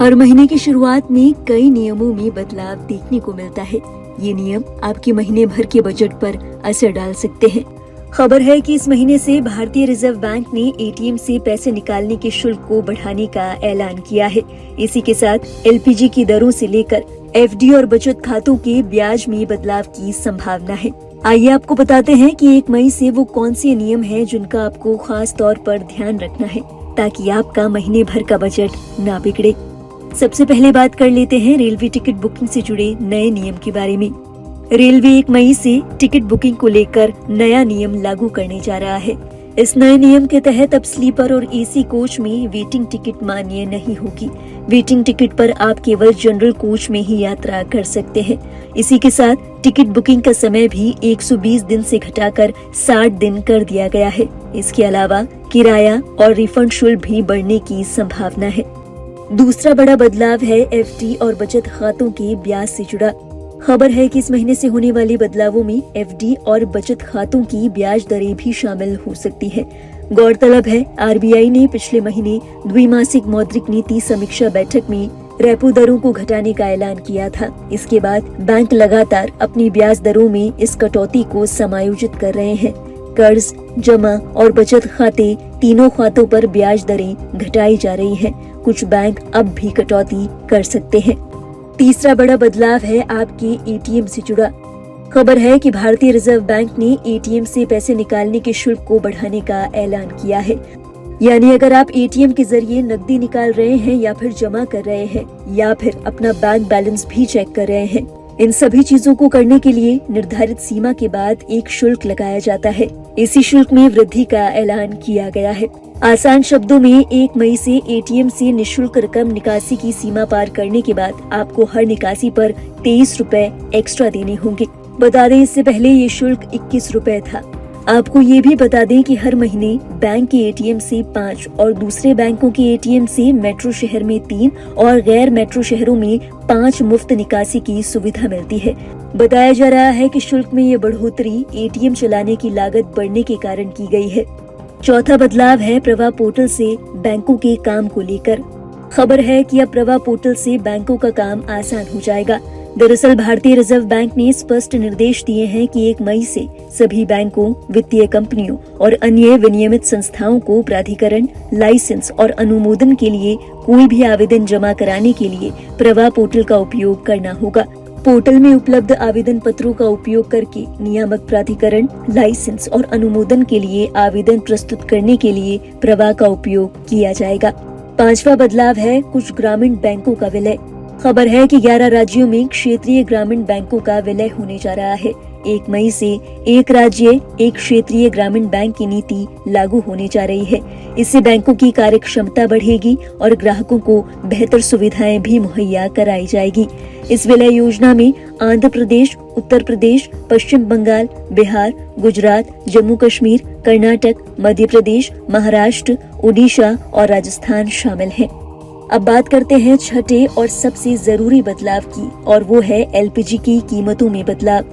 हर महीने की शुरुआत में कई नियमों में बदलाव देखने को मिलता है। ये नियम आपके महीने भर के बजट पर असर डाल सकते हैं। खबर है कि इस महीने से भारतीय रिजर्व बैंक ने एटीएम से पैसे निकालने के शुल्क को बढ़ाने का ऐलान किया है। इसी के साथ एलपीजी की दरों से लेकर एफडी और बचत खातों के ब्याज में बदलाव की संभावना है। आइए आपको बताते हैं कि 1 मई से वो कौन से नियम हैं जिनका आपको खास तौर पर ध्यान रखना है ताकि आपका महीने भर का बजट ना बिगड़े। सबसे पहले बात कर लेते हैं रेलवे टिकट बुकिंग से जुड़े नए नियम के बारे में। रेलवे 1 मई से टिकट बुकिंग को लेकर नया नियम लागू करने जा रहा है। इस नए नियम के तहत अब स्लीपर और एसी कोच में वेटिंग टिकट मान्य नहीं होगी। वेटिंग टिकट पर आप केवल जनरल कोच में ही यात्रा कर सकते हैं। इसी के साथ टिकट बुकिंग का समय भी 120 दिन से घटाकर 60 दिन कर दिया गया है। इसके अलावा किराया और रिफंड शुल्क भी बढ़ने की संभावना है। दूसरा बड़ा बदलाव है एफडी और बचत खातों के ब्याज से जुड़ा। खबर है कि इस महीने से होने वाले बदलावों में एफडी और बचत खातों की ब्याज दरें भी शामिल हो सकती है। गौरतलब है, आरबीआई ने पिछले महीने द्विमासिक मौद्रिक नीति समीक्षा बैठक में रेपो दरों को घटाने का ऐलान किया था। इसके बाद बैंक लगातार अपनी ब्याज दरों में इस कटौती को समायोजित कर रहे हैं। कर्ज, जमा और बचत खाते तीनों खातों पर ब्याज दरें घटाई जा रही हैं। कुछ बैंक अब भी कटौती कर सकते हैं। तीसरा बड़ा बदलाव है आपके एटीएम से जुड़ा। खबर है कि भारतीय रिजर्व बैंक ने एटीएम से पैसे निकालने के शुल्क को बढ़ाने का ऐलान किया है। यानी अगर आप एटीएम के जरिए नकदी निकाल रहे हैं या फिर जमा कर रहे हैं या फिर अपना बैंक बैलेंस भी चेक कर रहे हैं, इन सभी चीजों को करने के लिए निर्धारित सीमा के बाद एक शुल्क लगाया जाता है। इसी शुल्क में वृद्धि का ऐलान किया गया है। आसान शब्दों में 1 मई से एटीएम से निःशुल्क रकम निकासी की सीमा पार करने के बाद आपको हर निकासी पर 23 रुपए एक्स्ट्रा देने होंगे। बता दें, इससे पहले ये शुल्क 21 रुपए था। आपको ये भी बता दें कि हर महीने बैंक के एटीएम से 5 और दूसरे बैंकों के एटीएम से मेट्रो शहर में 3 और गैर मेट्रो शहरों में 5 मुफ्त निकासी की सुविधा मिलती है। बताया जा रहा है कि शुल्क में ये बढ़ोतरी एटीएम चलाने की लागत बढ़ने के कारण की गई है। चौथा बदलाव है प्रवाह पोर्टल से बैंकों के काम को लेकर। खबर है कि अब प्रवाह पोर्टल से बैंकों का काम आसान हो जाएगा। दरअसल भारतीय रिजर्व बैंक ने स्पष्ट निर्देश दिए हैं कि 1 मई से सभी बैंकों, वित्तीय कंपनियों और अन्य विनियमित संस्थाओं को प्राधिकरण, लाइसेंस और अनुमोदन के लिए कोई भी आवेदन जमा कराने के लिए प्रवाह पोर्टल का उपयोग करना होगा। पोर्टल में उपलब्ध आवेदन पत्रों का उपयोग करके नियामक प्राधिकरण, लाइसेंस और अनुमोदन के लिए आवेदन प्रस्तुत करने के लिए प्रवाह का उपयोग किया जाएगा। पांचवा बदलाव है कुछ ग्रामीण बैंकों का विलय। खबर है कि 11 राज्यों में क्षेत्रीय ग्रामीण बैंकों का विलय होने जा रहा है। 1 मई से एक राज्य एक क्षेत्रीय ग्रामीण बैंक की नीति लागू होने जा रही है। इससे बैंकों की कार्यक्षमता बढ़ेगी और ग्राहकों को बेहतर सुविधाएं भी मुहैया कराई जाएगी। इस विलय योजना में आंध्र प्रदेश, उत्तर प्रदेश, पश्चिम बंगाल, बिहार, गुजरात, जम्मू कश्मीर, कर्नाटक, मध्य प्रदेश, महाराष्ट्र, ओडिशा और राजस्थान शामिल हैं। अब बात करते हैं छठे और सबसे जरूरी बदलाव की, और वो है एलपीजी की कीमतों में बदलाव।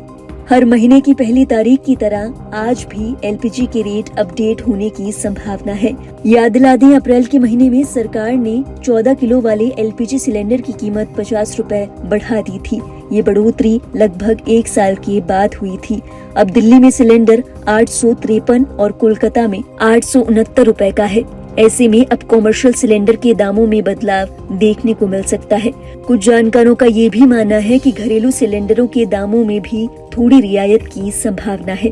हर महीने की पहली तारीख की तरह आज भी एलपीजी के रेट अपडेट होने की संभावना है। याद दिला दें, अप्रैल के महीने में सरकार ने 14 किलो वाले एलपीजी सिलेंडर की कीमत 50 रुपए बढ़ा दी थी। ये बढ़ोतरी लगभग 1 साल के बाद हुई थी। अब दिल्ली में सिलेंडर 853 और कोलकाता में 869 रुपए का है। ऐसे में अब कॉमर्शियल सिलेंडर के दामों में बदलाव देखने को मिल सकता है। कुछ जानकारों का ये भी मानना है कि घरेलू सिलेंडरों के दामों में भी थोड़ी रियायत की संभावना है।